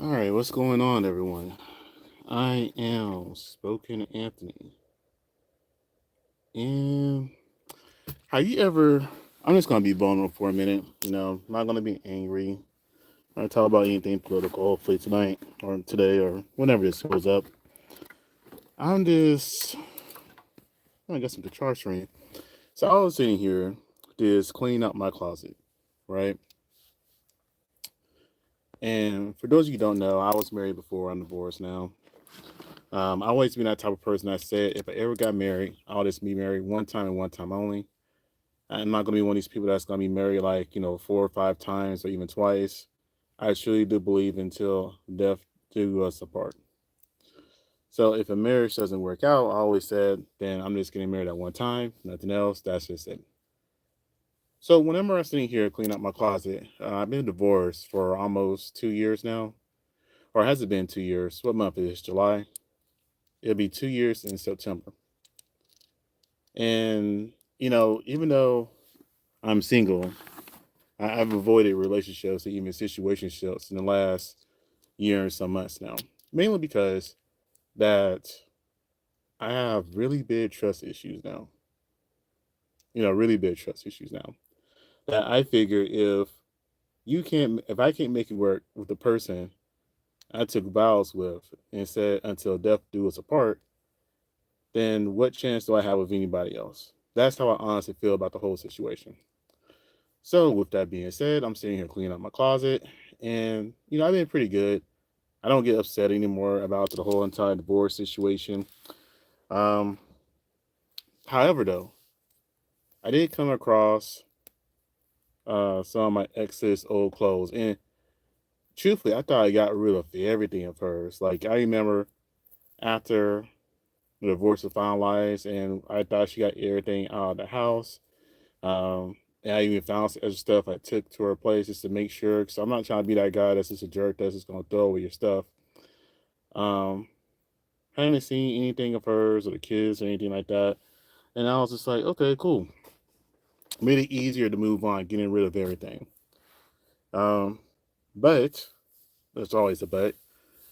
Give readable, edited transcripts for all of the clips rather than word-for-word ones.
All right, what's going on, everyone? I am Spoken Anthony. And have you ever? I'm just gonna be vulnerable for a minute. I'm not gonna be angry or talk about anything political. Hopefully tonight or today or whenever this goes up. I'm just. I got some guitar string. So I was sitting here, just cleaning out my closet, right? And for those of you who don't know, I was married before. I'm divorced now. I always been that type of person that said if I ever got married, I'll just be married one time and one time only. I'm not gonna be one of these people that's gonna be married like 4 or 5 times or even twice. I truly do believe until death do us apart. So if a marriage doesn't work out, I always said, then I'm just getting married at one time, nothing else. That's just it. So whenever I'm sitting here cleaning up my closet, I've been divorced for almost 2 years now, or has it been 2 years? What month is this? July? It'll be 2 years in September. And even though I'm single, I've avoided relationships or even situationships in the last year and some months now. Mainly because that I have really big trust issues now. Really big trust issues now. That I figure if I can't make it work with the person I took vows with and said until death do us apart, then what chance do I have with anybody else? That's how I honestly feel about the whole situation. So with that being said, I'm sitting here cleaning up my closet, and I've been pretty good. I don't get upset anymore about the whole entire divorce situation. Um, However, though, I did come across some of my ex's old clothes, and truthfully, I thought I got rid of everything of hers. Like I remember after the divorce was finalized, and I thought she got everything out of the house. And I even found some extra stuff I took to her place just to make sure, because I'm not trying to be that guy that's just a jerk that's just gonna throw away your stuff. Um, I haven't seen anything of hers or the kids or anything like that. And I was just like, okay, cool. Made it easier to move on, getting rid of everything. Um, but there's always a but.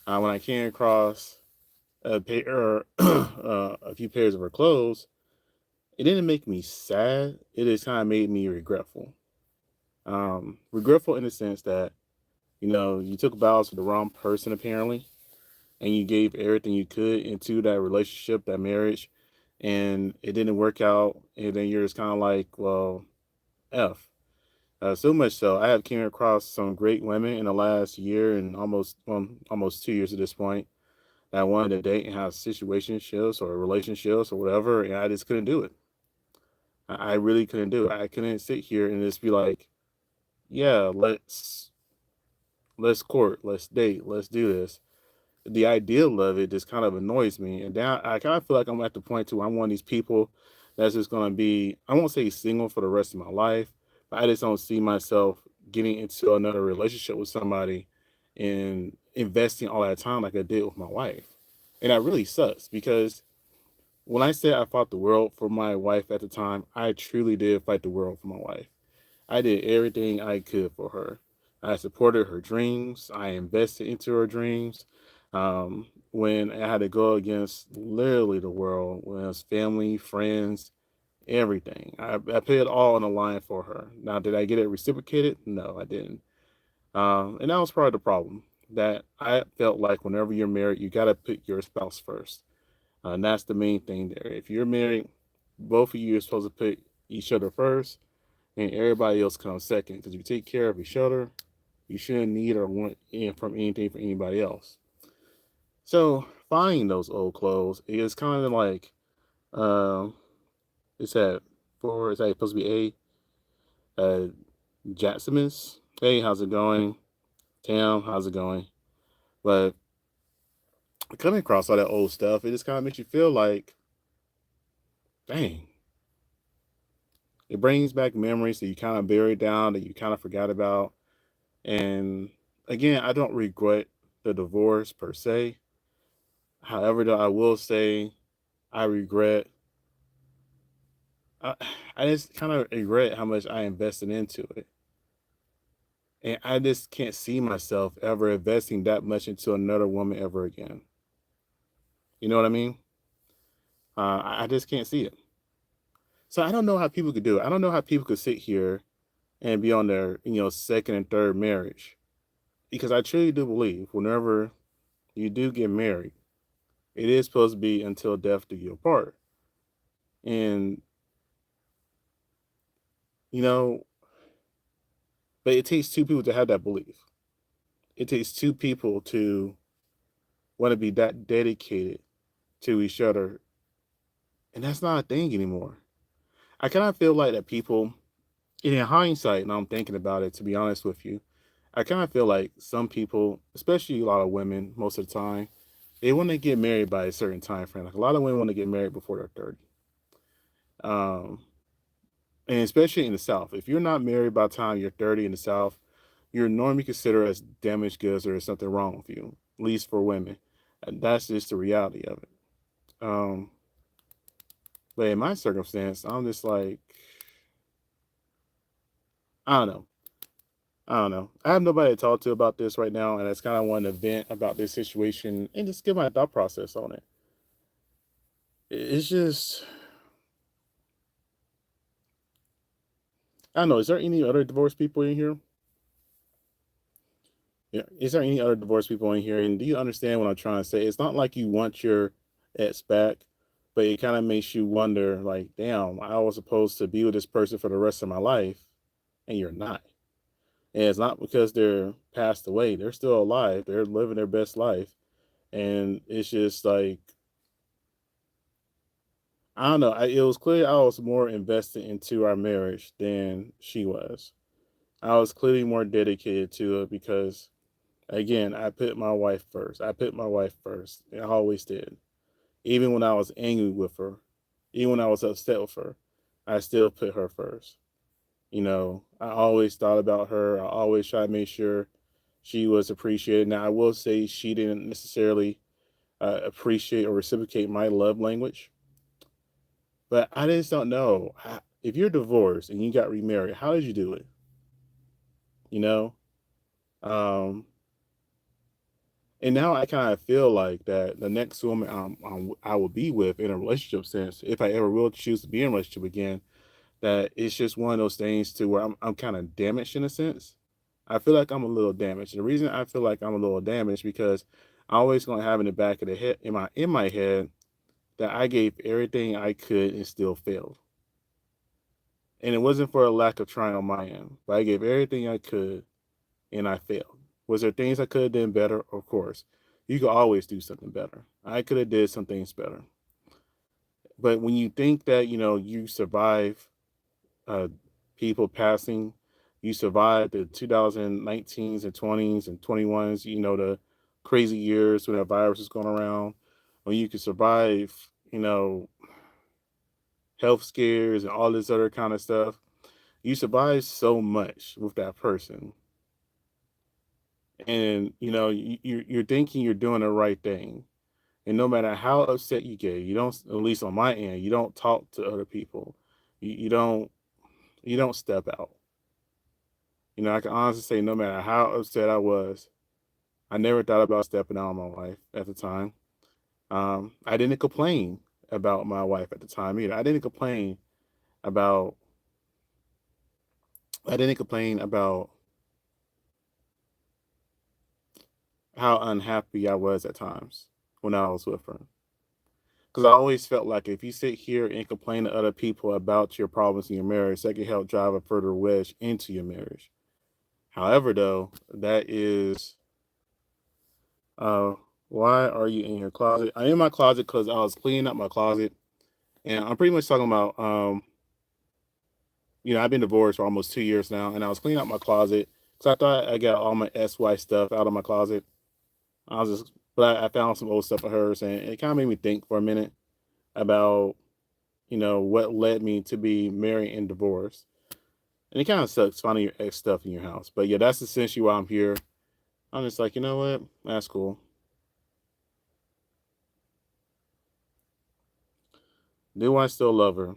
When I came across a pair, a few pairs of her clothes, it didn't make me sad. It just kind of made me regretful. Regretful in the sense that you took vows with the wrong person apparently, and you gave everything you could into that relationship, that marriage, and it didn't work out, and then you're just kind of like, well, f. So much so, I have came across some great women in the last year and almost 2 years at this point that I wanted to date and have situationships or relationships or whatever, and I just couldn't do it. I really couldn't do it. I couldn't sit here and just be like, yeah, let's court, let's date, let's do this. The ideal of it just kind of annoys me. And now I kind of feel like I'm at the point to where I'm one of these people that's just going to be, I won't say single for the rest of my life, but I just don't see myself getting into another relationship with somebody and investing all that time like I did with my wife. And that really sucks because when I said I fought the world for my wife at the time, I truly did fight the world for my wife. I did everything I could for her. I supported her dreams. I invested into her dreams. When I had to go against literally the world, when it was family, friends, everything, I put it all on the line for her. Now, did I get it reciprocated? No, I didn't. And that was part of the problem. That I felt like whenever you're married, you got to put your spouse first. And that's the main thing there. If you're married, both of you are supposed to put each other first and everybody else comes second. Because if you take care of each other, you shouldn't need or want from anything from anybody else. So finding those old clothes is kind of like uh, it's at four. It's supposed to be a Jackson's. Hey, how's it going? Tam, how's it going? But coming across all that old stuff, it just kind of makes you feel like, dang, it brings back memories that you kind of buried down that you kind of forgot about. And again, I don't regret the divorce per se. However, though, I will say I regret. I, I just kind of regret how much I invested into it. And I just can't see myself ever investing that much into another woman ever again. You know what I mean? I just can't see it. So I don't know how people could do it. I don't know how people could sit here and be on their, second and third marriage. Because I truly do believe whenever you do get married, it is supposed to be until death do you apart. And, you know, but it takes two people to have that belief. It takes two people to want to be that dedicated to each other. And that's not a thing anymore. I kind of feel like that people, and in hindsight, and I'm thinking about it, to be honest with you, I kind of feel like some people, especially a lot of women, most of the time, they want to get married by a certain time frame. Like a lot of women want to get married before they're 30. Um, and especially in the South, if you're not married by the time you're 30 in the South, you're normally considered as damaged goods or there's something wrong with you, at least for women. And that's just the reality of it. Um, but in my circumstance, I'm just like, I don't know. I don't know. I have nobody to talk to about this right now, and I just kind of want to vent about this situation and just give my thought process on it. It's just, I don't know. Is there any other divorced people in here? Yeah. Is there any other divorced people in here? And do you understand what I'm trying to say? It's not like you want your ex back, but it kind of makes you wonder, like, damn, I was supposed to be with this person for the rest of my life, and you're not. And it's not because they're passed away; they're still alive. They're living their best life, and it's just like I don't know. It was clear I was more invested into our marriage than she was. I was clearly more dedicated to it because, again, I put my wife first. I put my wife first. I always did. Even when I was angry with her, even when I was upset with her, I still put her first. I always thought about her. I always tried to make sure she was appreciated. Now, I will say she didn't necessarily appreciate or reciprocate my love language. But I just don't know. If you're divorced and you got remarried, how did you do it? You know? Um, and now I kind of feel like that the next woman I will be with in a relationship sense, if I ever will choose to be in a relationship again, that it's just one of those things to where I'm kind of damaged in a sense. I feel like I'm a little damaged. The reason I feel like I'm a little damaged because I always gonna have in the back of the head in my head that I gave everything I could and still failed. And it wasn't for a lack of trying on my end, but I gave everything I could and I failed. Was there things I could have done better? Of course. You could always do something better. I could have did some things better. But when you think that, you survive uh, people passing, you survive the 2019s and 20s and 21s, the crazy years when that virus is going around, when you can survive, health scares and all this other kind of stuff, you survive so much with that person, and you're thinking you're doing the right thing, and no matter how upset you get, you don't, at least on my end, you don't talk to other people, you don't step out. I can honestly say no matter how upset I was, I never thought about stepping out on my wife at the time. I didn't complain about my wife at the time either. About I didn't complain about how unhappy I was at times when I was with her. Because I always felt like if you sit here and complain to other people about your problems in your marriage, that can help drive a further wedge into your marriage. However, though, that is uh why are you in your closet? I'm in my closet because I was cleaning up my closet, and I'm pretty much talking about I've been divorced for almost 2 years now, and I was cleaning up my closet because I thought I got all my SY stuff out of my closet. But I found some old stuff of hers, and it kind of made me think for a minute about what led me to be married and divorced. And it kind of sucks finding your ex stuff in your house. But yeah, that's essentially why I'm here. I'm just like, you know what? That's cool. Do I still love her?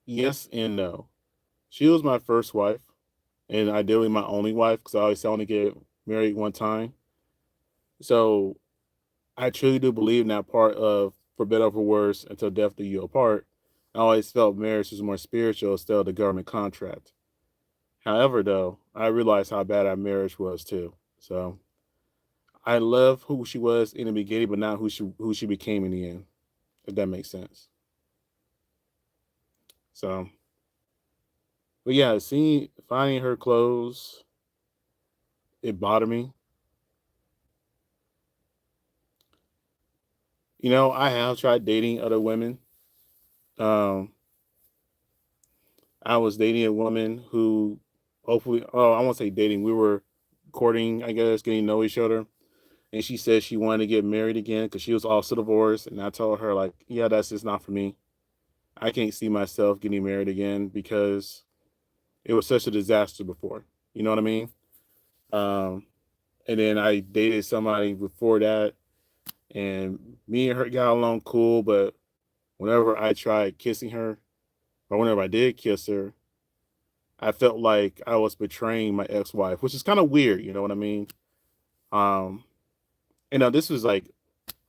Yes and no. She was my first wife, and ideally my only wife, because I always say I only get married one time. So I truly do believe in that part of for better or for worse until death do you apart. I always felt marriage was more spiritual instead of the government contract. However, though, I realized how bad our marriage was too. So I love who she was in the beginning, but not who she became in the end. If that makes sense. So, but yeah, seeing finding her clothes, it bothered me. I have tried dating other women. Um, I was dating a woman who, hopefully, oh, I won't say dating. We were courting, I guess, getting to know each other. And she said she wanted to get married again because she was also divorced. And I told her, like, yeah, that's just not for me. I can't see myself getting married again because it was such a disaster before. You know what I mean? Um, and then I dated somebody before that, and me and her got along cool. But whenever I tried kissing her, or whenever I did kiss her, I felt like I was betraying my ex-wife, which is kind of weird. You know what I mean? Um, this was like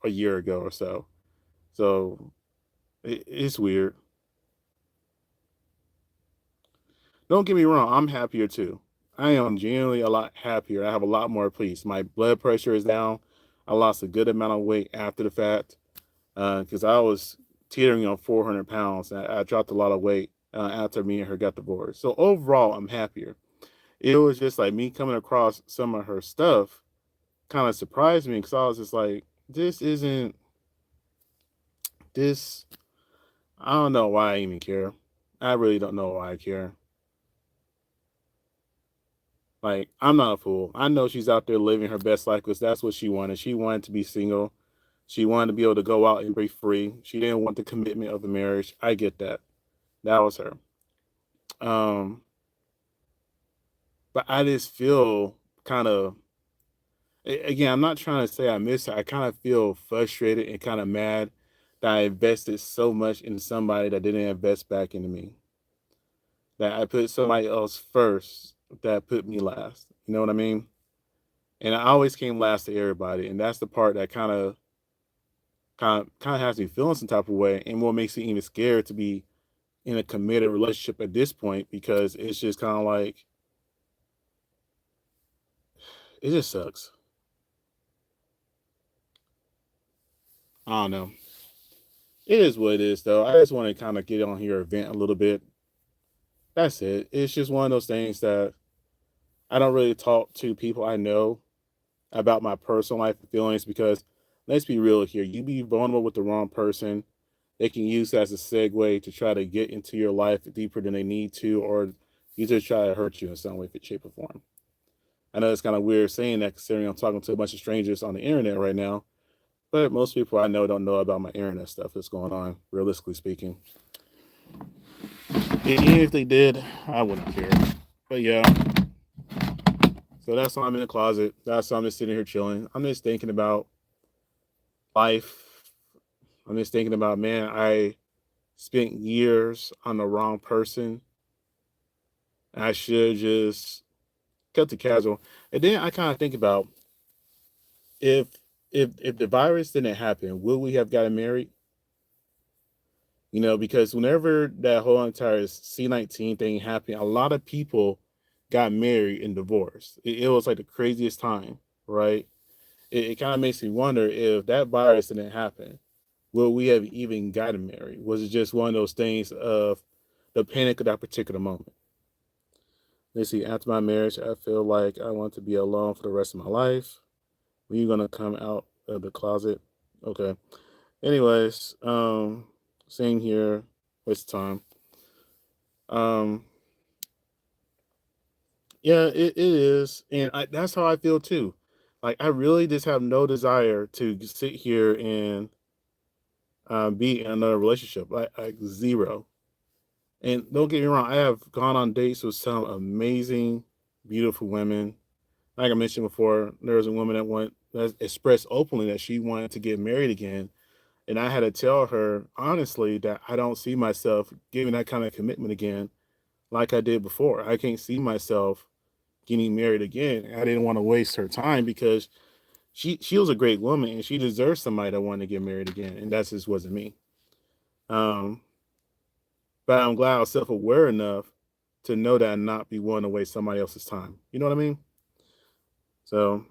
a year ago or so. So it's weird. Don't get me wrong, I'm happier too. I am genuinely a lot happier. I have a lot more peace. My blood pressure is down. I lost a good amount of weight after the fact because I was teetering on 400 pounds. I dropped a lot of weight after me and her got divorced. So overall, I'm happier. It was just like me coming across some of her stuff kind of surprised me because I was just like, this isn't this. I don't know why I even care. I really don't know why I care. Like, I'm not a fool. I know she's out there living her best life because that's what she wanted. She wanted to be single. She wanted to be able to go out and be free. She didn't want the commitment of the marriage. I get that. That was her. Um, but I just feel kind of, again, I'm not trying to say I miss her. I kind of feel frustrated and kind of mad that I invested so much in somebody that didn't invest back into me. That I put somebody else first that put me last. You know what I mean? And I always came last to everybody, and that's the part that kind of has me feeling some type of way, and what makes me even scared to be in a committed relationship at this point because it's just kind of like it just sucks. I don't know. It is what it is, though. I just want to kind of get on here and vent a little bit. That's it. It's just one of those things that I don't really talk to people I know about my personal life and feelings because let's be real here. You be vulnerable with the wrong person, they can use that as a segue to try to get into your life deeper than they need to, or you just try to hurt you in some way, shape, or form. I know it's kind of weird saying that considering I'm talking to a bunch of strangers on the internet right now, but most people I know don't know about my internet stuff that's going on, realistically speaking. And even if they did, I wouldn't care. But yeah, so that's why I'm in the closet. That's why I'm just sitting here chilling. I'm just thinking about life. I'm just thinking about, man, I spent years on the wrong person. I should just cut the casual. And then I kind of think about if if the virus didn't happen, would we have gotten married? Because whenever that whole entire C-19 thing happened, a lot of people got married and divorced. It was like the craziest time, right? It kind of makes me wonder if that virus didn't happen, would we have even gotten married? Was it just one of those things of the panic of that particular moment? Let's see. After my marriage, I feel like I want to be alone for the rest of my life. When you gonna come out of the closet? Okay. Anyways, seeing here, waste of time. Um, yeah, it is, and that's how I feel too. Like I really just have no desire to sit here and be in another relationship. Like zero. And don't get me wrong, I have gone on dates with some amazing, beautiful women. Like I mentioned before, there was a woman that expressed openly that she wanted to get married again. And I had to tell her honestly that I don't see myself giving that kind of commitment again like I did before. I can't see myself getting married again. I didn't want to waste her time because she was a great woman and she deserves somebody that wanted to get married again, and that just wasn't me. Um, but I'm glad I was self aware enough to know that and not be willing to waste somebody else's time. You know what I mean? So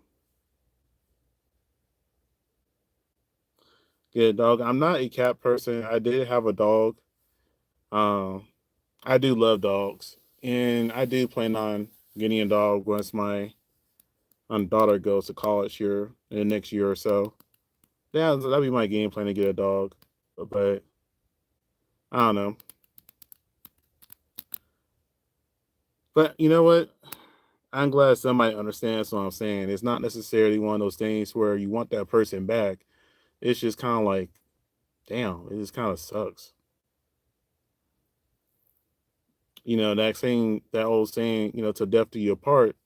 yeah, dog. I'm not a cat person. I did have a dog. Um, I do love dogs, and I do plan on getting a dog once my daughter goes to college here in the next year or so. Yeah, that'll be my game plan to get a dog. But I don't know. But you know what? I'm glad somebody understands what I'm saying. It's not necessarily one of those things where you want that person back. It's just kind of like, damn, it just kind of sucks. That saying, that old saying, to death do you apart,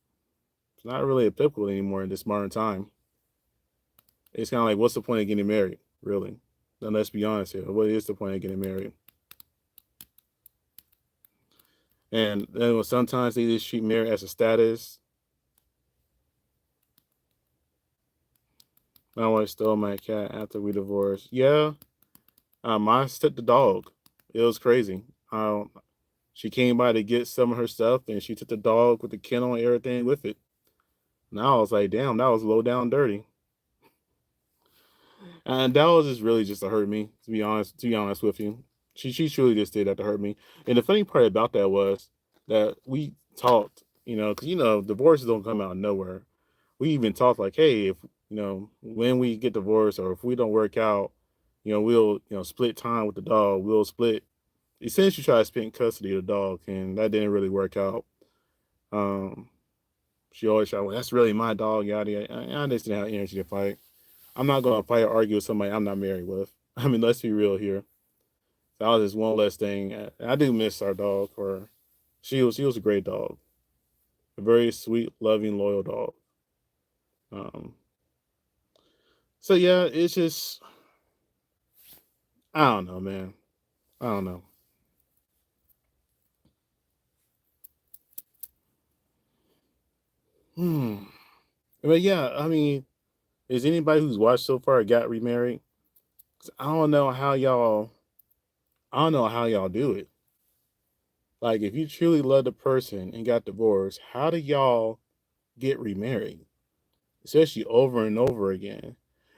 it's not really applicable anymore in this modern time. It's kind of like, what's the point of getting married, really? Then let's be honest here. What is the point of getting married? And then sometimes they just treat marriage as a status. My wife stole my cat after we divorced. Yeah, mine took the dog. It was crazy. She came by to get some of her stuff, and she took the dog with the kennel and everything with it. Now I was like, damn, that was low down dirty. And that was just really just to hurt me, to be honest. To be honest with you, she truly just did that to hurt me. And the funny part about that was that we talked, because divorces don't come out of nowhere. We even talked like, hey, if when we get divorced or if we don't work out, we'll split time with the dog. We'll split. Essentially, try to spend custody of the dog, and that didn't really work out. Um, she always tried, well, that's really my dog, yada yada. I just didn't have energy to fight. I'm not gonna fight or argue with somebody I'm not married with. I mean, let's be real here. That was just one less thing. I do miss our dog. Or she was a great dog, a very sweet, loving, loyal dog. Um, so yeah, it's just I don't know, man. I don't know. Hmm. But yeah, I mean, is anybody who's watched so far got remarried? 'Cause I don't know how y'all. I don't know how y'all do it. Like, if you truly love the person and got divorced, how do y'all get remarried? Especially over and over again.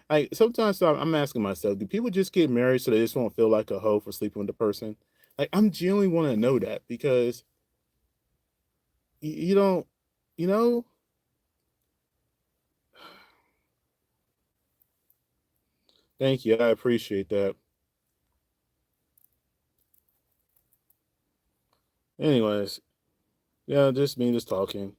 Like, sometimes I'm asking myself, do people just get married so they just won't feel like a hoe for sleeping with the person? Like, I'm genuinely want to know that because you don't, you know. Thank you, I appreciate that. Anyways, yeah, just me just talking.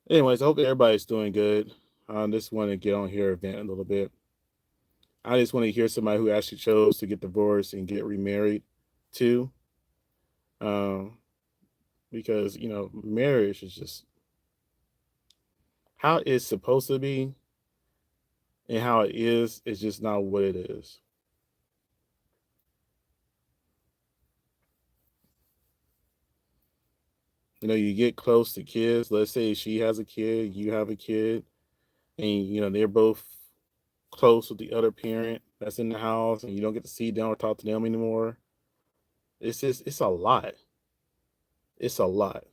Anyways, I hope everybody's doing good. I just want to get on here and vent a little bit. I just want to hear somebody who actually chose to get divorced and get remarried too. Um, because marriage is just how it's supposed to be, and how it is just not what it is. You get close to kids. Let's say she has a kid, you have a kid, and they're both close with the other parent that's in the house, and you don't get to see them or talk to them anymore. It's a lot. It's a lot.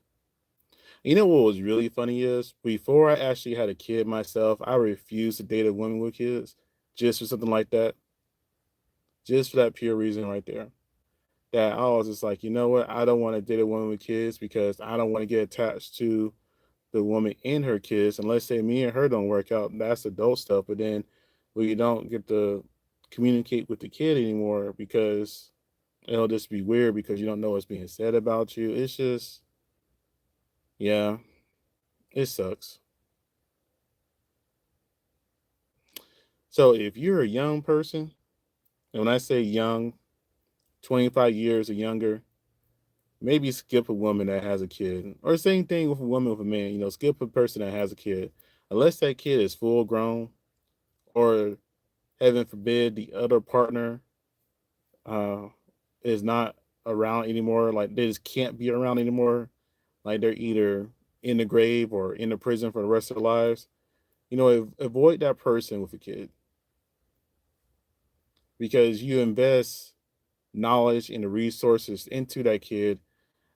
You know what was really funny is before I actually had a kid myself, I refused to date a woman with kids just for something like that, just for that pure reason right there. That I was just like, you know what? I don't want to date a woman with kids because I don't want to get attached to the woman and her kids. And let's say me and her don't work out, that's adult stuff. But then we don't get to communicate with the kid anymore because it'll just be weird because you don't know what's being said about you. It's just, yeah, it sucks. So if you're a young person, and when I say young, 25 years or younger, maybe skip a woman that has a kid. Or same thing with a woman with a man, skip a person that has a kid. Unless that kid is full grown or heaven forbid the other partner. uh, is not around anymore. Like they just can't be around anymore. Like they're either in the grave or in the prison for the rest of their lives. Avoid that person with a kid because you invest knowledge and the resources into that kid.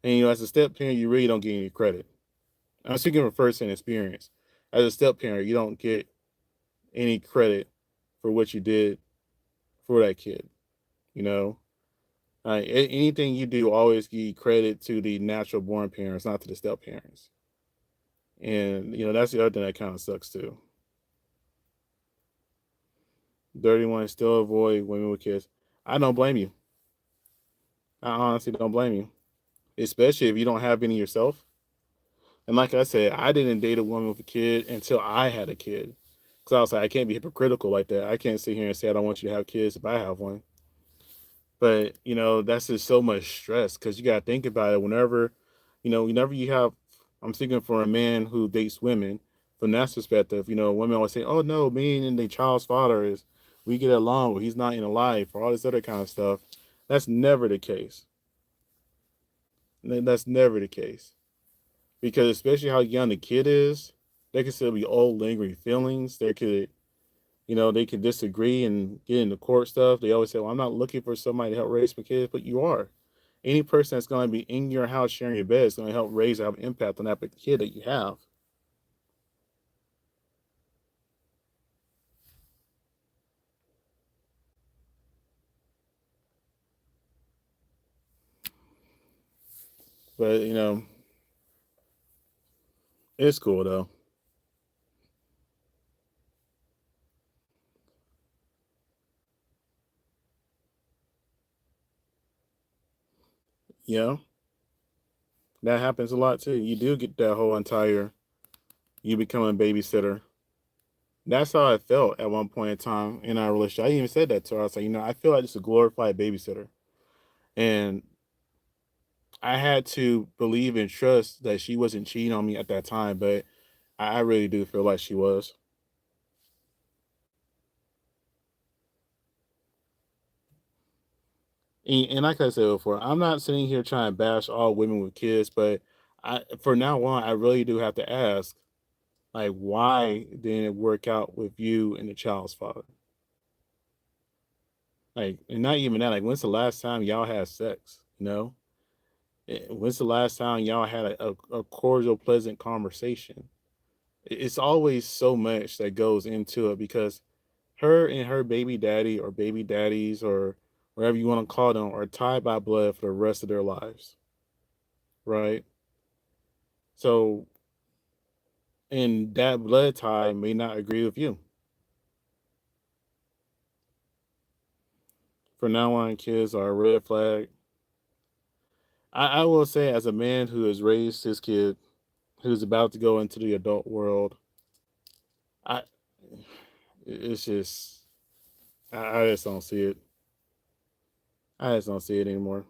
And as a step parent, you really don't get any credit. I'm speaking from first-hand experience. As a step parent, you don't get any credit for what you did for that kid. You know, anything you do, always give credit to the natural born parents, not to the step parents. And that's the other thing that kind of sucks too. Dirty ones still avoid women with kids. I don't blame you. I honestly don't blame you, especially if you don't have any yourself. And like I said, I didn't date a woman with a kid until I had a kid. Because I was like, I can't be hypocritical like that. I can't sit here and say I don't want you to have kids if I have one. But that's just so much stress because you got to think about it. Whenever you have, I'm thinking for a man who dates women, from that perspective, women always say, "Oh no, me and the child's father is we get along, or he's not in a life, or all this other kind of stuff." That's never the case. That's never the case because especially how young the kid is, there could still be old lingering feelings. They could disagree and get into court stuff. They always say, "Well, I'm not looking for somebody to help raise my kids," but you are. Any person that's going to be in your house sharing your bed is going to help raise have an impact on that kid that you have. But it's cool though. Yeah, that happens a lot too. You do get that whole entire you become a babysitter. That's how I felt at one point in time in our relationship. I even said that to her. I was like, I feel like just a glorified babysitter, and I had to believe and trust that she wasn't cheating on me at that time. But I really do feel like she was. And like I said before, I'm not sitting here trying to bash all women with kids, but for now on, I really do have to ask, like, why didn't it work out with you and the child's father? Like, and not even that. Like, when's the last time y'all had sex? When's the last time y'all had a cordial, pleasant conversation? It's always so much that goes into it because her and her baby daddy or baby daddies or whatever you want to call them are tied by blood for the rest of their lives, right? So, and that blood tie may not agree with you. For now on, kids are a red flag. I will say, as a man who has raised his kid, who's about to go into the adult world, I it's just I just don't see it. I just don't see it anymore.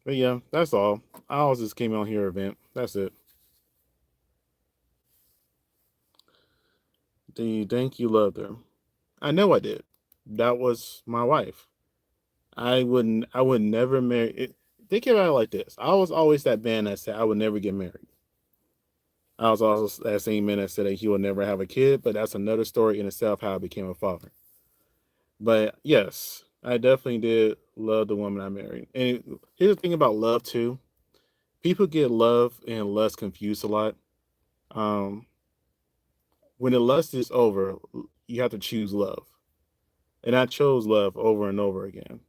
But yeah, that's all. I always just came on here event. That's it. Do you think you loved her? I know I did. That was my wife. I would never marry it. Think about it like this. I was always that man that said I would never get married. I was also that same man that said that he would never have a kid, but that's another story in itself how I became a father. But yes, I definitely did love the woman I married. And here's the thing about love too. People get love and lust confused a lot. Um, when the lust is over, you have to choose love. And I chose love over and over again.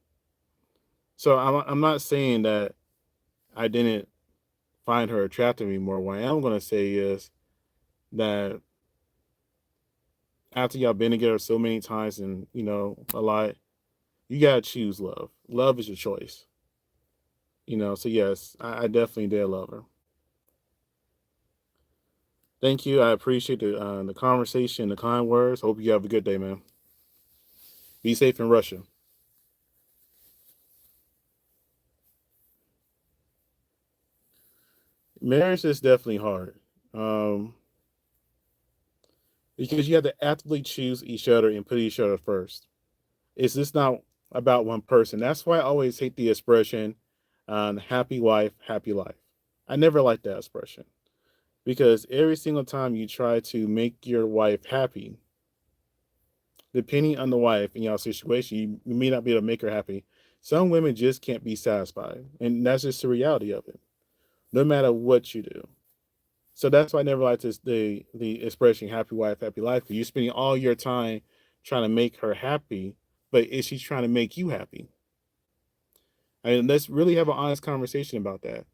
So I'm not saying that I didn't find her attractive anymore. What I am going to say is that after y'all been together so many times and a lot, you gotta choose love. Love is your choice. So yes, I definitely did love her. Thank you. I appreciate the conversation, the kind words. Hope you have a good day, man. Be safe in Russia. Marriage is definitely hard. Um, because you have to actively choose each other and put each other first. It's just not about one person. That's why I always hate the expression, happy wife, happy life. I never liked that expression because every single time you try to make your wife happy, depending on the wife and your situation, you may not be able to make her happy. Some women just can't be satisfied, and that's just the reality of it, no matter what you do. So that's why I never liked this, the expression "happy wife, happy life." Because you're spending all your time trying to make her happy, but is she trying to make you happy? I mean, let's really have an honest conversation about that.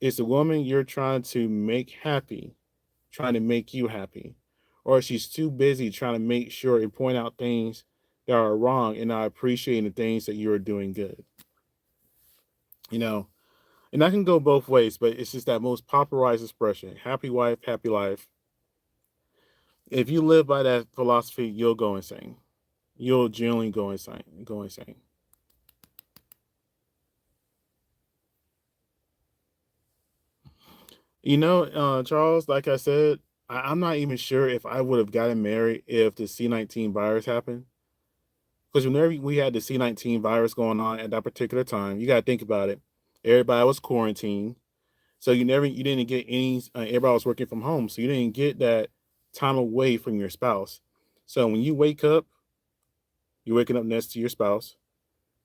Is the woman you're trying to make happy trying to make you happy? Or she's too busy trying to make sure and point out things that are wrong and not appreciating the things that you're doing good. You know, and that can go both ways, but it's just that most popularized expression, happy wife, happy life. If you live by that philosophy, you'll go insane. You'll generally go insane. Go insane. Charles, like I said, I'm not even sure if I would have gotten married if the C-19 virus happened. Because whenever we had the C-19 virus going on at that particular time, you got to think about it. Everybody was quarantined. So you didn't get any, everybody was working from home. So you didn't get that time away from your spouse. So when you wake up, you're waking up next to your spouse.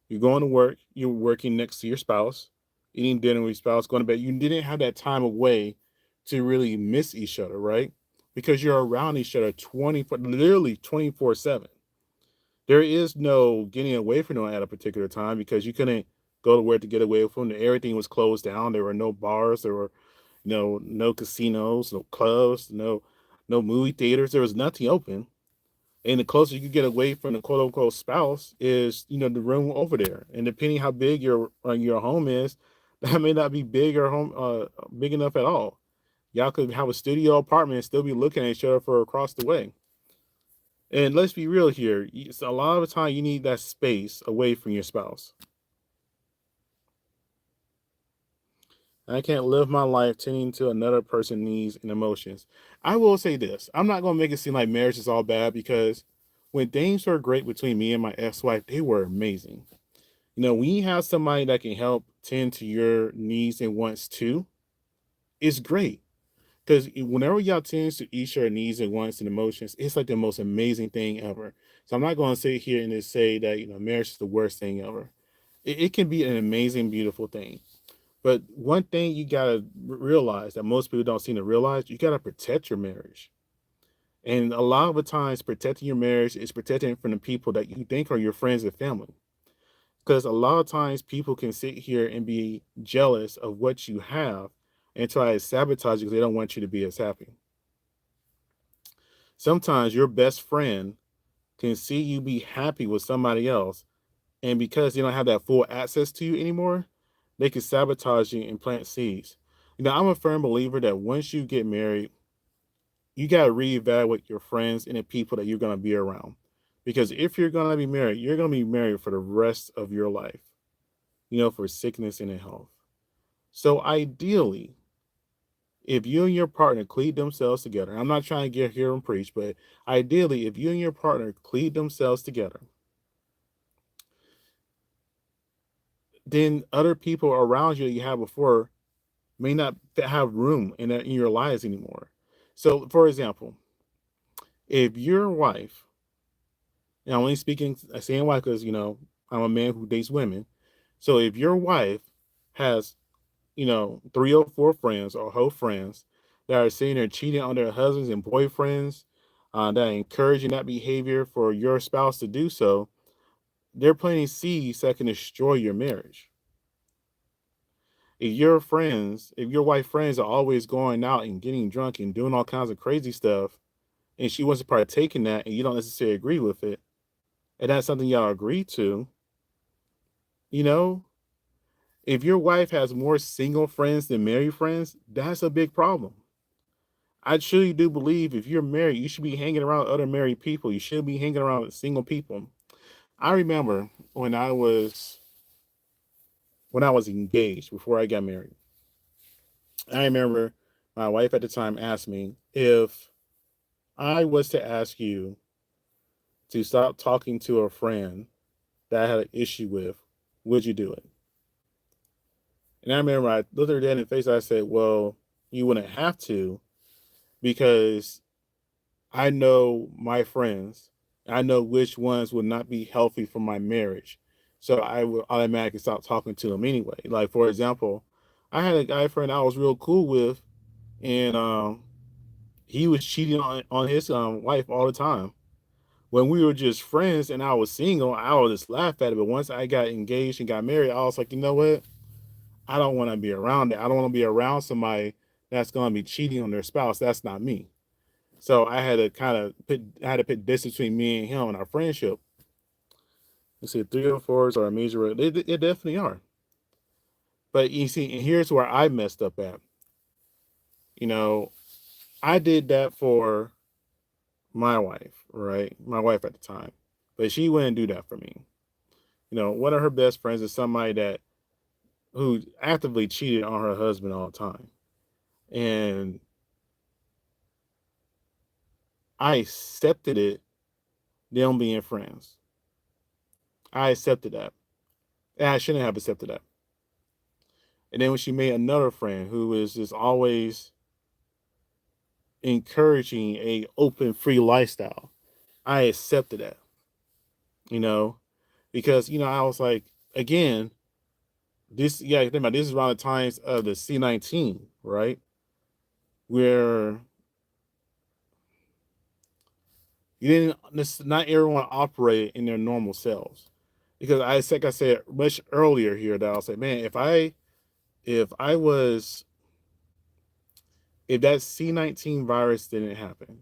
You're going to work, you're working next to your spouse, eating dinner with your spouse, going to bed. You didn't have that time away to really miss each other, right? Because you're around each other 24, literally 24/7. There is no getting away from them at a particular time because you couldn't go to work to get away from them. Everything was closed down. There were no bars. There were no casinos, no clubs, no movie theaters. There was nothing open. And the closer you get away from the quote unquote spouse is, the room over there. And depending how big your home is, that may not be big or big enough at all. Y'all could have a studio apartment and still be looking at each other for across the way. And let's be real here. A lot of the time you need that space away from your spouse. I can't live my life tending to another person's needs and emotions. I will say this. I'm not going to make it seem like marriage is all bad because when things were great between me and my ex-wife, they were amazing. When you have somebody that can help tend to your needs and wants too, it's great. Because whenever y'all tends to each other needs and wants and emotions, it's like the most amazing thing ever. So I'm not going to sit here and just say that, marriage is the worst thing ever. It can be an amazing, beautiful thing. But one thing you gotta realize that most people don't seem to realize, you gotta protect your marriage. And a lot of the times, protecting your marriage is protecting it from the people that you think are your friends and family. Because a lot of times, people can sit here and be jealous of what you have and try to sabotage you because they don't want you to be as happy. Sometimes your best friend can see you be happy with somebody else, and because they don't have that full access to you anymore, they can sabotage you and plant seeds. I'm a firm believer that once you get married, you got to reevaluate your friends and the people that you're going to be around. Because if you're going to be married, you're going to be married for the rest of your life, for sickness and in health. So ideally, if you and your partner cleave themselves together, I'm not trying to get here and preach, but ideally, if you and your partner cleave themselves together, then other people around you that you had before may not have room in your lives anymore. So, for example, if your wife, and I'm only speaking, saying wife because, I'm a man who dates women. So if your wife has, three or four friends or whole friends that are sitting there cheating on their husbands and boyfriends, that are encouraging that behavior for your spouse to do so, they're planting seeds that can destroy your marriage. If your wife friends are always going out and getting drunk and doing all kinds of crazy stuff, and she wants to partake in that, and you don't necessarily agree with it, and that's something y'all agree to, you know, if your wife has more single friends than married friends, that's a big problem. I truly do believe if you're married, you should be hanging around other married people. You shouldn't be hanging around with single people. I remember when I was engaged before I got married. I remember my wife at the time asked me if I was to ask you to stop talking to a friend that I had an issue with, would you do it? And I remember I looked her dead in the face. I said, well, you wouldn't have to because I know my friends. I know which ones would not be healthy for my marriage. So I would automatically stop talking to them anyway. Like, for example, I had a guy friend I was real cool with, and he was cheating on his wife all the time. When we were just friends and I was single, I would just laugh at it. But once I got engaged and got married, I was like, you know what? I don't want to be around it. I don't want to be around somebody that's going to be cheating on their spouse. That's not me. So I had to I had to put distance between me and him and our friendship. You see, 304s are a major, they definitely are. But you see, and here's where I messed up at. You know, I did that for my wife, right? My wife at the time. But she wouldn't do that for me. You know, one of her best friends is somebody that who actively cheated on her husband all the time. And I accepted it, them being friends. I accepted that. And I shouldn't have accepted that. And then when she made another friend who was just always encouraging a open, free lifestyle, I accepted that, you know, because, you know, I was like, again, think about this is around the times of the C-19, right? Where not everyone operated in their normal selves. Because like I said much earlier here that I'll say, man, if I was if that C-19 virus didn't happen,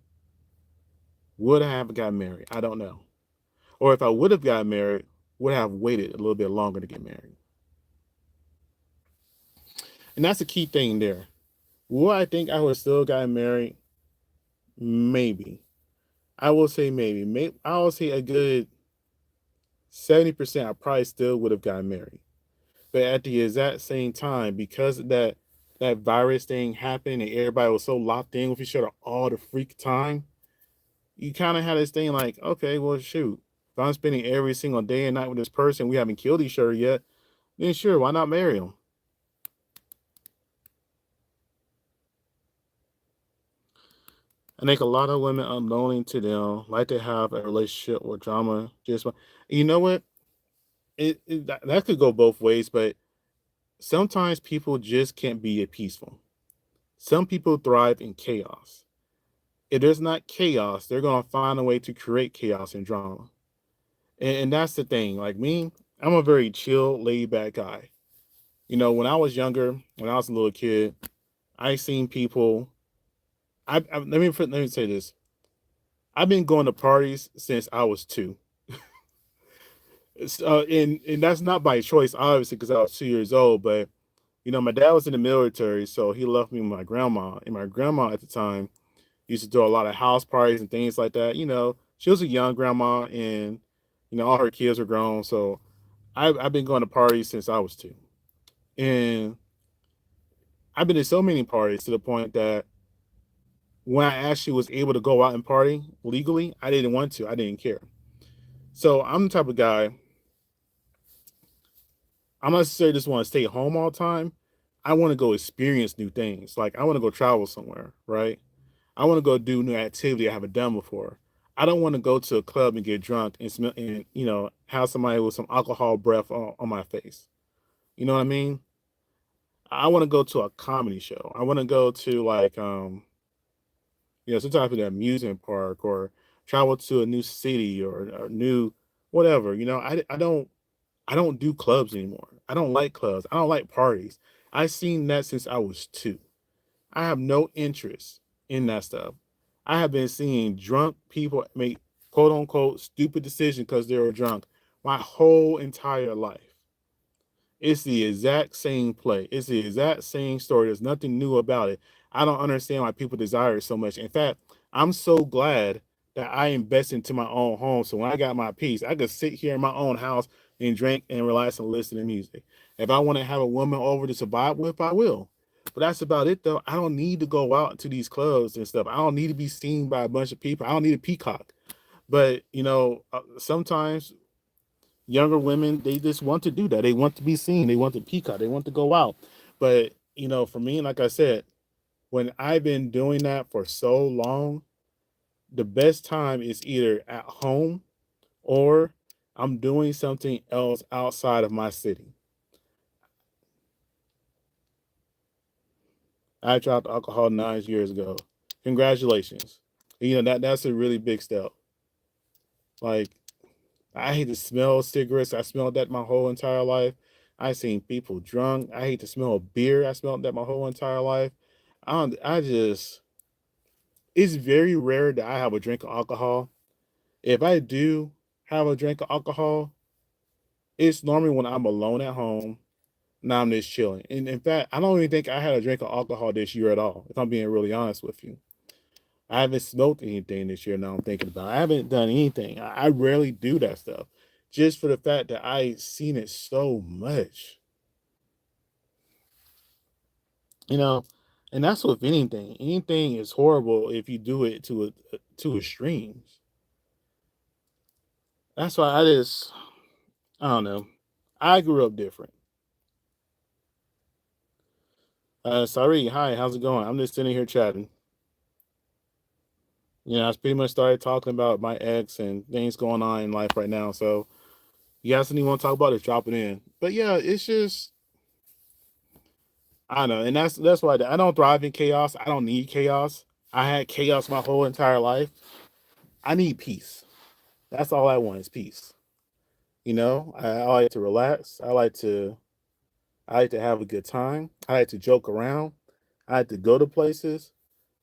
would I have got married? I don't know. Or if I would have got married, would I have waited a little bit longer to get married? And that's the key thing there. Would I think I would have still gotten married? Maybe. I will say maybe. I will say a good 70% I probably still would have gotten married. But at the exact same time, because that virus thing happened and everybody was so locked in with each other all the freak time, you kind of had this thing like, okay, well, shoot, if I'm spending every single day and night with this person, we haven't killed each other yet, then sure, why not marry him? I think a lot of women unknowing to them like to have a relationship with drama. You know what? That could go both ways, but sometimes people just can't be peaceful. Some people thrive in chaos. If there's not chaos, they're gonna find a way to create chaos and drama. And that's the thing. Like me, I'm a very chill, laid back guy. You know, when I was younger, when I was a little kid, I seen people. Let me say this. I've been going to parties since I was 2. And that's not by choice, obviously, because I was 2 years old. But you know, my dad was in the military, so he left me with my grandma. And my grandma at the time used to do a lot of house parties and things like that. You know, she was a young grandma, and you know, all her kids were grown. So I've been going to parties since I was 2, and I've been to so many parties to the point that when I actually was able to go out and party legally, I didn't want to. I didn't care. So I'm the type of guy. I'm not necessarily just want to stay home all the time. I want to go experience new things. Like I want to go travel somewhere, right? I want to go do new activity I haven't done before. I don't want to go to a club and get drunk and smell and you know have somebody with some alcohol breath on my face. You know what I mean? I want to go to a comedy show. I want to go to like you know some type of amusement park or travel to a new city or a new whatever. You know, I don't do clubs anymore. I don't like clubs. I don't like parties. I've seen that since I was 2. I have no interest in that stuff. I have been seeing drunk people make quote unquote stupid decisions because they were drunk my whole entire life. It's the exact same play. It's the exact same story. There's nothing new about it. I don't understand why people desire it so much. In fact, I'm so glad that I invest into my own home. So when I got my peace, I could sit here in my own house and drink and relax and listen to music. If I want to have a woman over to survive with, I will. But that's about it, though. I don't need to go out to these clubs and stuff. I don't need to be seen by a bunch of people. I don't need a peacock. But sometimes younger women, they just want to do that. They want to be seen. They want to peacock. They want to go out. But for me, like I said, when I've been doing that for so long, the best time is either at home or I'm doing something else outside of my city. I dropped alcohol 9 years ago. Congratulations. That's a really big step. Like, I hate to smell cigarettes. I smelled that my whole entire life. I seen people drunk. I hate to smell beer. I smelled that my whole entire life. I just it's very rare that I have a drink of alcohol. If I do have a drink of alcohol, it's normally when I'm alone at home. Now I'm just chilling. And in fact, I don't even think I had a drink of alcohol this year at all, if I'm being really honest with you. I haven't smoked anything this year now I'm thinking about. I haven't done anything. I rarely do that stuff. Just for the fact that I seen it so much. You know, and that's with anything. Anything is horrible if you do it to extremes. That's why I don't know. I grew up different. Sorry, hi, how's it going? I'm just sitting here chatting. I pretty much started talking about my ex and things going on in life right now. So, you guys anyone want to talk about it, drop it in. But yeah, it's just I don't know, and that's why I don't thrive in chaos. I don't need chaos. I had chaos my whole entire life. I need peace. That's all I want is peace. I like to relax. I like to have a good time. I like to joke around. I like to go to places.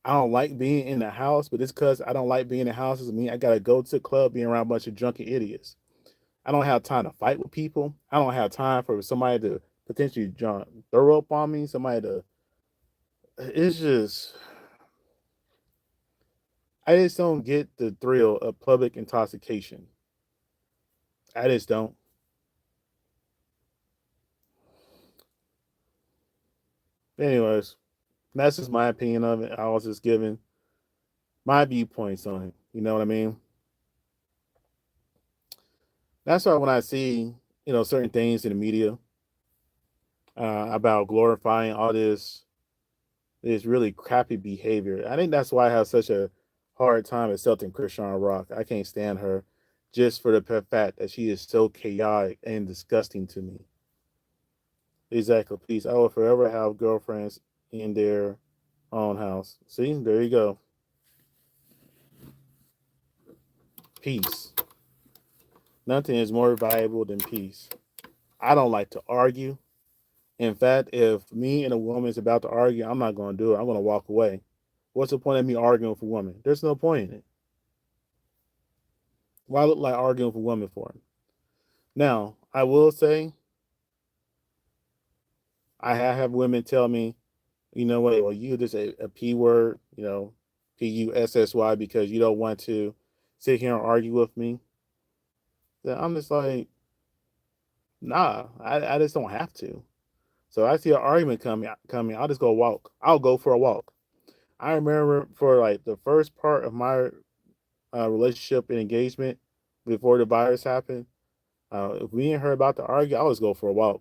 I don't like being in the house, but it's because I don't like being in the house doesn't mean I gotta go to the club being around a bunch of drunken idiots. I don't have time to fight with people. I don't have time for somebody to potentially throw up on me. Somebody to it's just I just don't get the thrill of public intoxication. I just don't. Anyways, that's just my opinion of it. I was just giving my viewpoints on it. You know what I mean? That's why when I see, certain things in the media about glorifying all this really crappy behavior, I think that's why I have such a hard time accepting Christian Rock. I can't stand her just for the fact that she is so chaotic and disgusting to me. Exactly. Peace. I will forever have girlfriends in their own house. See, there you go. Peace. Nothing is more valuable than peace. I don't like to argue. In fact, if me and a woman is about to argue, I'm not going to do it. I'm going to walk away. What's the point of me arguing with a woman? There's no point in it. Why look like arguing with a woman for him? Now, I will say, I have women tell me, you know what, well, you just a P word, PUSSY, because you don't want to sit here and argue with me. Then I'm just like, nah, I just don't have to. So I see an argument coming, I'll just go walk. I'll go for a walk. I remember for like the first part of my relationship and engagement before the virus happened. If me and her about to argue, I always go for a walk.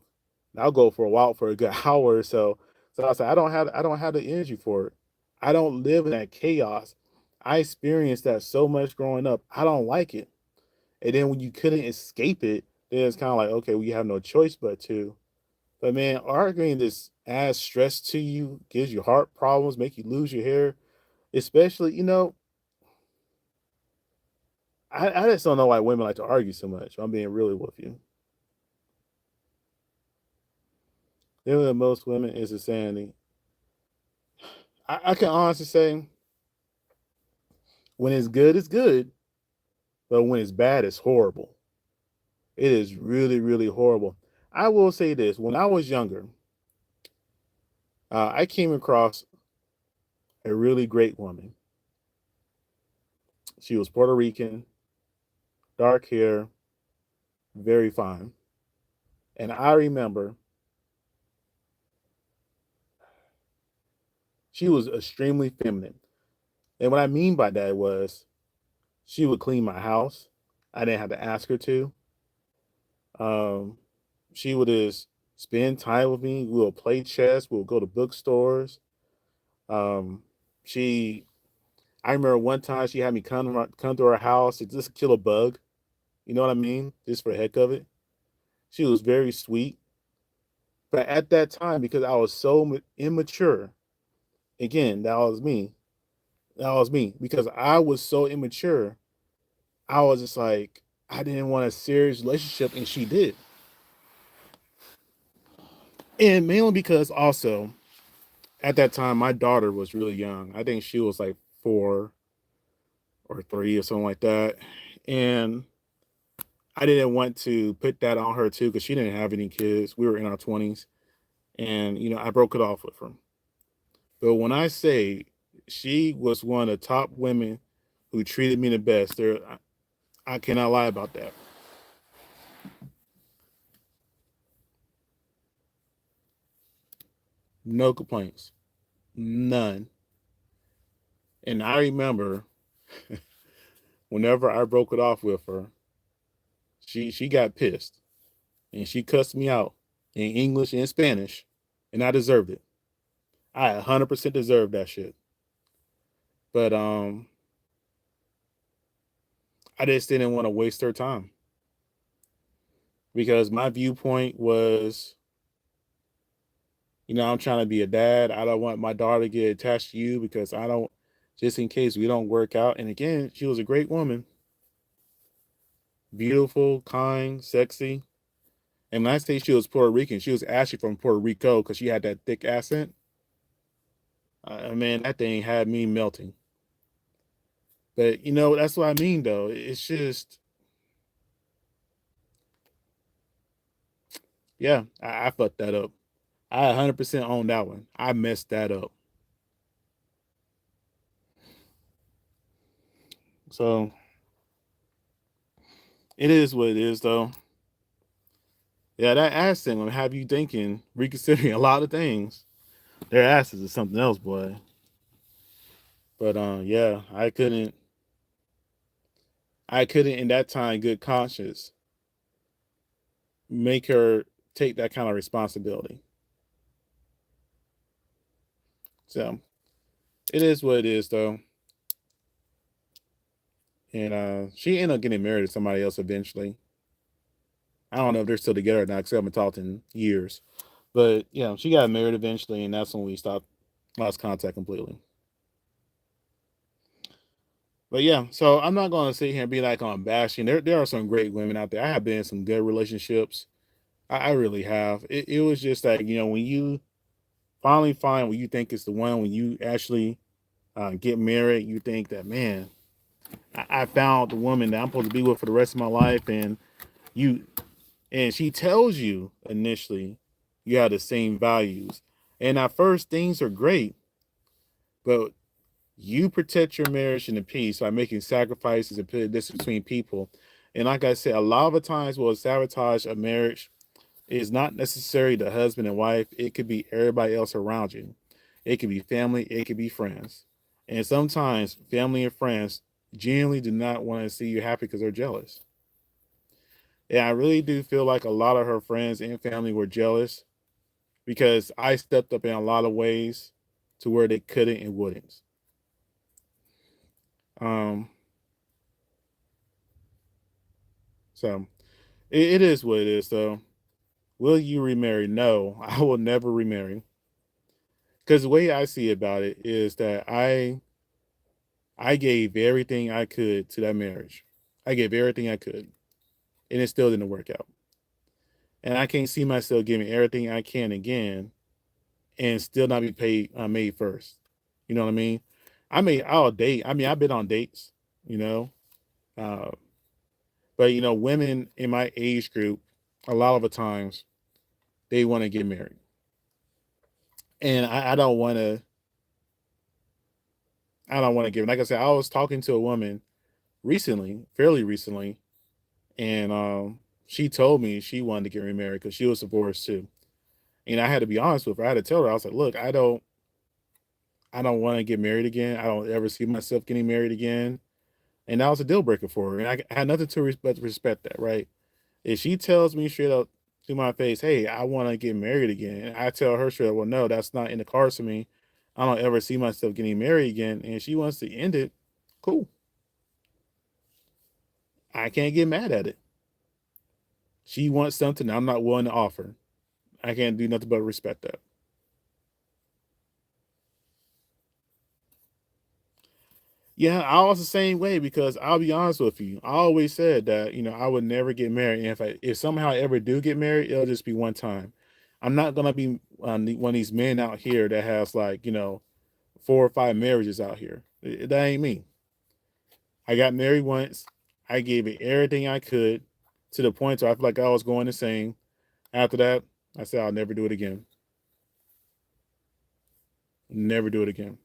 I'll go for a walk for a good hour or so. So I said, I don't have the energy for it. I don't live in that chaos. I experienced that so much growing up. I don't like it. And then when you couldn't escape it, then it's kind of like, okay, we have no choice but to. But man, arguing this adds stress to you, gives you heart problems, make you lose your hair. Especially, I just don't know why women like to argue so much. I'm being really with you. Dealing with most women is insanity. I can honestly say when it's good, it's good. But when it's bad, it's horrible. It is really, really horrible. I will say this: when I was younger, I came across a really great woman. She was Puerto Rican, dark hair, very fine. And I remember She was extremely feminine. And what I mean by that was she would clean my house. I didn't have to ask her to. Um, she would just spend time with me. We'll play chess. We'll go to bookstores. Um, she, I remember one time she had me come to her house to just kill a bug. You know what I mean? Just for the heck of it. She was very sweet. But at that time, because I was so immature, again, that was me. That was me. Because I was so immature, I was just like, I didn't want a serious relationship, and she did. And mainly because also at that time, my daughter was really young. I think she was like 4 or 3 or something like that. And I didn't want to put that on her too because she didn't have any kids. We were in our 20s. And, I broke it off with her. But when I say she was one of the top women who treated me the best, I cannot lie about that. No complaints. None. And I remember whenever I broke it off with her, she got pissed and she cussed me out in English and Spanish, and I deserved it. I 100% deserved that shit. But I just didn't want to waste her time because my viewpoint was, I'm trying to be a dad. I don't want my daughter to get attached to you because I don't, just in case we don't work out. And again, she was a great woman, beautiful, kind, sexy. And when I say she was Puerto Rican, she was actually from Puerto Rico because she had that thick accent. Man, that thing had me melting. But that's what I mean, though. It's just, yeah, I fucked that up. I 100% own that one. I messed that up. So it is what it is, though. Yeah, that ass thing will have you thinking, reconsidering a lot of things. Their asses is something else, boy. But yeah, I couldn't in that time, good conscience, make her take that kind of responsibility. So it is what it is, though. And she ended up getting married to somebody else eventually. I don't know if they're still together or not because I haven't talked in years. But she got married eventually, and that's when we lost contact completely. But yeah, so I'm not going to sit here and be like I'm bashing. There are some great women out there. I have been in some good relationships. I really have. It was just that when you finally find what you think is the one, when you actually get married, you think that, man, I found the woman that I'm supposed to be with for the rest of my life, you and she tells you initially you have the same values, and at first things are great, but you protect your marriage and the peace by making sacrifices and putting this between people. And like I said, a lot of the times what sabotage a marriage is not necessarily the husband and wife. It could be everybody else around you. It could be family. It could be friends. And sometimes family and friends genuinely do not want to see you happy because they're jealous. And I really do feel like a lot of her friends and family were jealous because I stepped up in a lot of ways to where they couldn't and wouldn't. Um, so it is what it is, though. Will you remarry? No, I will never remarry. Because the way I see about it is that I gave everything I could to that marriage. I gave everything I could, and it still didn't work out. And I can't see myself giving everything I can again and still not be paid made first. You know what I mean? I'll date. I mean, I've been on dates, you know, uh, but women in my age group, a lot of the times they want to get married, and I don't want to. I don't want to give. Like I said, I was talking to a woman recently, fairly recently, and she told me she wanted to get remarried because she was divorced too. And I had to be honest with her. I had to tell her, I was like, look, I don't want to get married again. I don't ever see myself getting married again. And that was a deal breaker for her. And I had nothing to but respect that, right? If she tells me straight up to my face, hey, I want to get married again, and I tell her straight up, well, no, that's not in the cards for me. I don't ever see myself getting married again. And she wants to end it, cool. I can't get mad at it. She wants something I'm not willing to offer. I can't do nothing but respect that. Yeah, I was the same way because I'll be honest with you. I always said that I would never get married, and if somehow I ever do get married, it'll just be one time. I'm not gonna be one of these men out here that has like 4 or 5 marriages out here. That ain't me. I got married once. I gave it everything I could to the point where I feel like I was going insane. After that, I said I'll never do it again. Never do it again.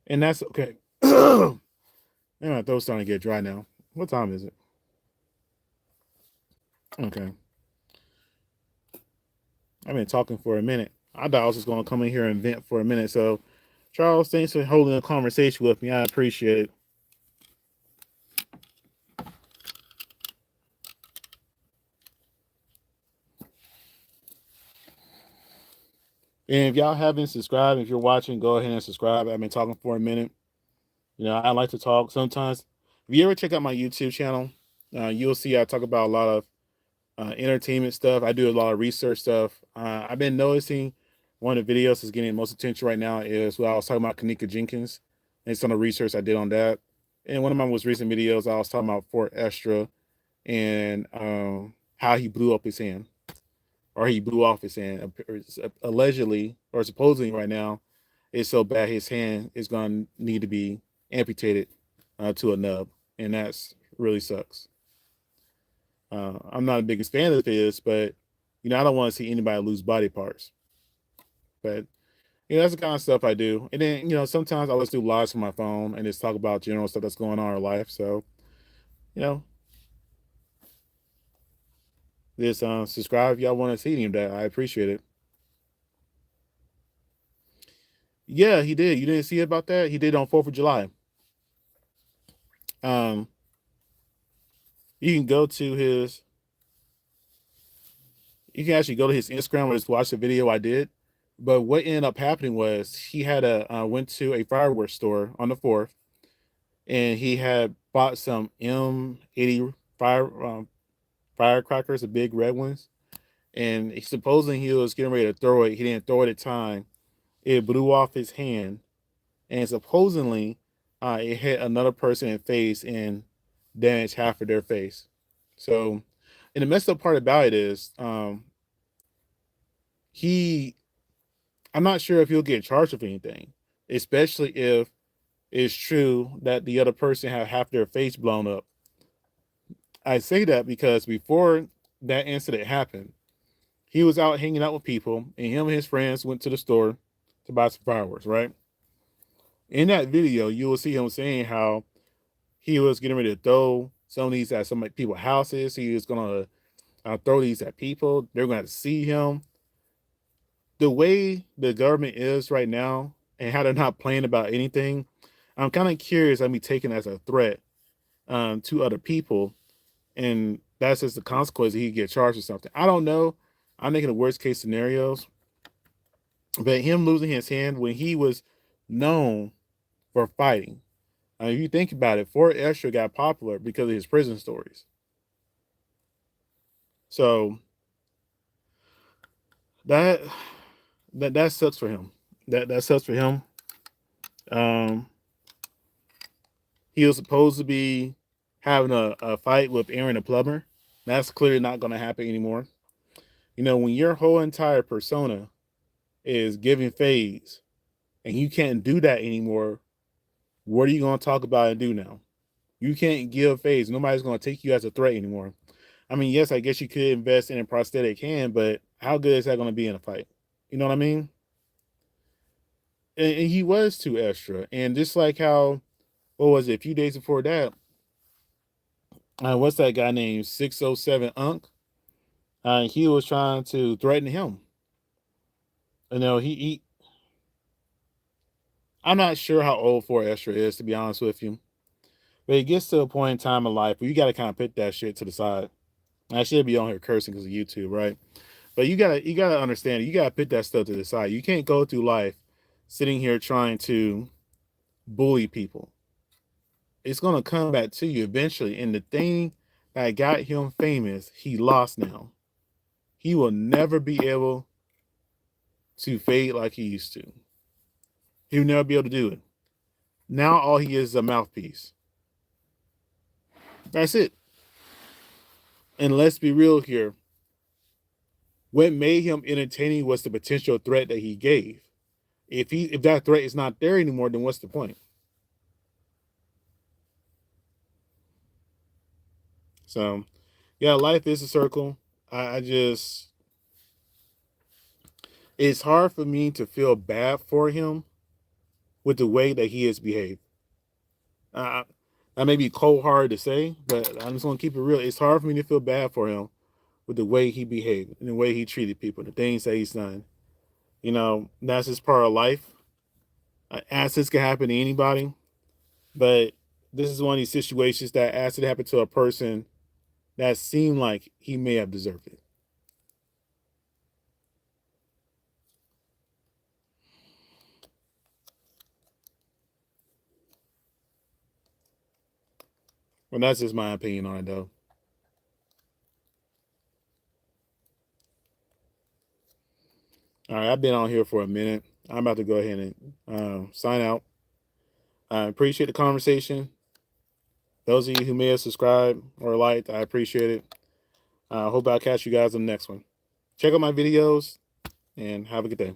And that's okay. Man, my throat's starting to get dry now. What time is it? Okay. I've been talking for a minute. I thought I was just going to come in here and vent for a minute. So, Charles, thanks for holding a conversation with me. I appreciate it. And if y'all haven't subscribed, if you're watching, go ahead and subscribe. I've been talking for a minute. I like to talk sometimes. If you ever check out my YouTube channel, you'll see I talk about a lot of entertainment stuff. I do a lot of research stuff. I've been noticing one of the videos that's getting most attention right now is what I was talking about Kenneka Jenkins and some of the research I did on that. And one of my most recent videos, I was talking about Fort Estra and how he blew up his hand, or he blew off his hand. Allegedly, or supposedly right now, it's so bad his hand is going to need to be amputated to a nub. And that's really sucks. I'm not the biggest fan of this, but I don't want to see anybody lose body parts. But that's the kind of stuff I do. And then sometimes I'll just do lives from my phone and just talk about general stuff that's going on in our life. So you know, just subscribe if y'all want to see any of that. I appreciate it. Yeah, he did. You didn't see about that? He did on 4th of July. Um, you can go to his. You can actually go to his Instagram and just watch the video I did. But what ended up happening was he had went to a fireworks store on the 4th, and he had bought some M80 firecrackers, the big red ones. And supposedly he was getting ready to throw it. He didn't throw it at time. It blew off his hand, and supposedly it hit another person in the face and damaged half of their face. So, and the messed up part about it is he I'm not sure if he'll get charged with anything, especially if it's true that the other person had half their face blown up. I say that because before that incident happened, he was out hanging out with people, and him and his friends went to the store to buy some fireworks, right? In that video, you will see him saying how he was getting ready to throw some of these at some people's houses. He was going to throw these at people. They're going to see him. The way the government is right now and how they're not playing about anything, I'm kind of curious. I'd be taken as a threat to other people, and that's just the consequence. He get charged with something. I don't know. I'm making the worst case scenarios, but him losing his hand when he was known for fighting. If you think about it, Fort Estra got popular because of his prison stories. So that that sucks for him. That sucks for him. Um, he was supposed to be having a fight with Aaron the plumber. That's clearly not going to happen anymore. When your whole entire persona is giving phase and you can't do that anymore, what are you going to talk about and do now? You can't give phase. Nobody's going to take you as a threat anymore. I mean, yes, I guess you could invest in a prosthetic hand, but how good is that going to be in a fight? You know what I mean? And he was too extra. And just like how, what was it, a few days before that, what's that guy named 607 Unk? He was trying to threaten him. He I'm not sure how old Fort Estra is, to be honest with you. But it gets to a point in time in life where you got to kind of put that shit to the side. I should be on here cursing because of YouTube, right? But you gotta understand. You gotta put that stuff to the side. You can't go through life sitting here trying to bully people. It's gonna come back to you eventually. And the thing that got him famous, he lost now. He will never be able to fade like he used to. He will never be able to do it. Now all he is a mouthpiece. That's it. And let's be real here. What made him entertaining was the potential threat that he gave. If that threat is not there anymore, then what's the point? So yeah, life is a circle. I just it's hard for me to feel bad for him with the way that he has behaved. Uh, that may be cold hard to say, but I'm just gonna keep it real. It's hard for me to feel bad for him with the way he behaved and the way he treated people, the things that he's done. You know, that's just part of life. Accidents can happen to anybody, but this is one of these situations that accident happened to a person that seemed like he may have deserved it. Well, that's just my opinion on it, though. All right, I've been on here for a minute. I'm about to go ahead and sign out. I appreciate the conversation. Those of you who may have subscribed or liked, I appreciate it. I hope I'll catch you guys on the next one. Check out my videos and have a good day.